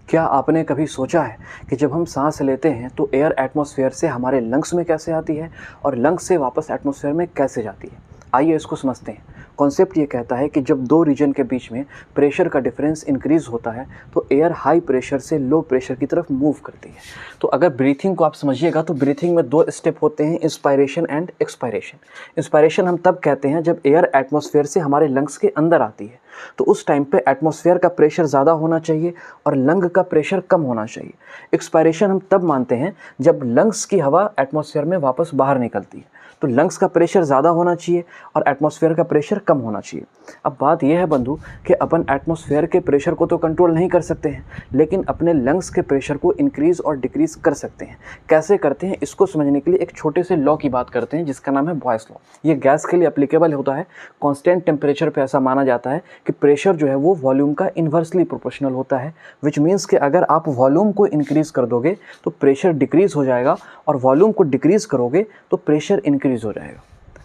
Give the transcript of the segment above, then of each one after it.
क्या आपने कभी सोचा है कि जब हम सांस लेते हैं तो एयर एटमॉस्फेयर से हमारे लंग्स में कैसे आती है और लंग्स से वापस एटमॉस्फेयर में कैसे जाती है? आइए इसको समझते हैं। कॉन्सेप्ट ये कहता है कि जब दो रीजन के बीच में प्रेशर का डिफरेंस इंक्रीज़ होता है तो एयर हाई प्रेशर से लो प्रेशर की तरफ मूव करती है। तो अगर ब्रीथिंग को आप समझिएगा तो ब्रीथिंग में दो स्टेप होते हैं, इंस्पायरेशन एंड एक्सपायरेशन। इंस्पायरेशन हम तब कहते हैं जब एयर एटमॉस्फेयर से हमारे लंग्स के अंदर आती है, तो उस टाइम पे एटमॉस्फेयर का प्रेशर ज़्यादा होना चाहिए और लंग का प्रेशर कम होना चाहिए। एक्सपायरेशन हम तब मानते हैं जब लंग्स की हवा एटमॉस्फेयर में वापस बाहर निकलती है, तो लंग्स का प्रेशर ज़्यादा होना चाहिए और एटमॉस्फेयर का प्रेशर कम होना चाहिए। अब बात यह है बंधु कि अपन एटमॉस्फेयर के प्रेशर को तो कंट्रोल नहीं कर सकते हैं, लेकिन अपने लंग्स के प्रेशर को इंक्रीज़ और डिक्रीज़ कर सकते हैं। कैसे करते हैं इसको समझने के लिए एक छोटे से लॉ की बात करते हैं जिसका नाम है बॉयस लॉ। ये गैस के लिए एप्लीकेबल होता है। कांस्टेंट टेम्परेचर पे ऐसा माना जाता है कि प्रेशर जो है वो वॉल्यूम का इन्वर्सली प्रोपोर्शनल होता है, विच मीन्स कि अगर आप वॉल्यूम को इंक्रीज़ कर दोगे तो प्रेशर डिक्रीज़ हो जाएगा और वॉल्यूम को डिक्रीज़ करोगे तो प्रेशर इंक्रीज़ हो जाएगा।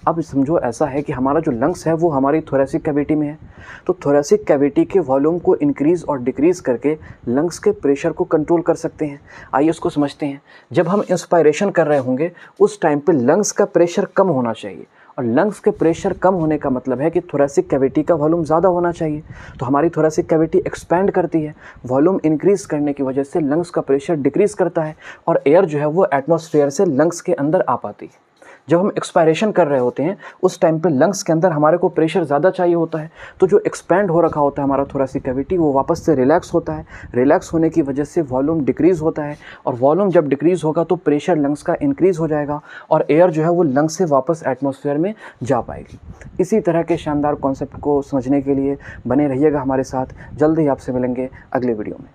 अब समझो ऐसा है कि हमारा जो लंग्स है वो हमारी थोरेसिक कैविटी में है, तो थोरेसिक कैविटी के वॉल्यूम को इंक्रीज़ और डिक्रीज़ करके लंग्स के प्रेशर को कंट्रोल कर सकते हैं। आइए उसको समझते हैं। जब हम इंस्पायरेशन कर रहे होंगे उस टाइम पे लंग्स का प्रेशर कम होना चाहिए और लंग्स के प्रेशर कम होने का मतलब है कि थोरेसिक कैविटी का वॉल्यूम ज़्यादा होना चाहिए। तो हमारी थोरेसिक कैविटी एक्सपैंड करती है, वॉल्यूम इंक्रीज़ करने की वजह से लंग्स का प्रेशर डिक्रीज़ करता है और एयर जो है वो एटमॉस्फेयर से लंग्स के अंदर आ पाती है। जब हम एक्सपायरेशन कर रहे होते हैं उस टाइम पे लंग्स के अंदर हमारे को प्रेशर ज़्यादा चाहिए होता है, तो जो एक्सपैंड हो रखा होता है हमारा थोरेसिक कैविटी वो वापस से रिलैक्स होता है। रिलैक्स होने की वजह से वॉल्यूम डिक्रीज़ होता है और वॉल्यूम जब डिक्रीज़ होगा तो प्रेशर लंग्स का इंक्रीज़ हो जाएगा और एयर जो है वो लंग्स से वापस एटमॉस्फेयर में जा पाएगी। इसी तरह के शानदार कॉन्सेप्ट को समझने के लिए बने रहिएगा हमारे साथ। जल्द ही आपसे मिलेंगे अगले वीडियो में।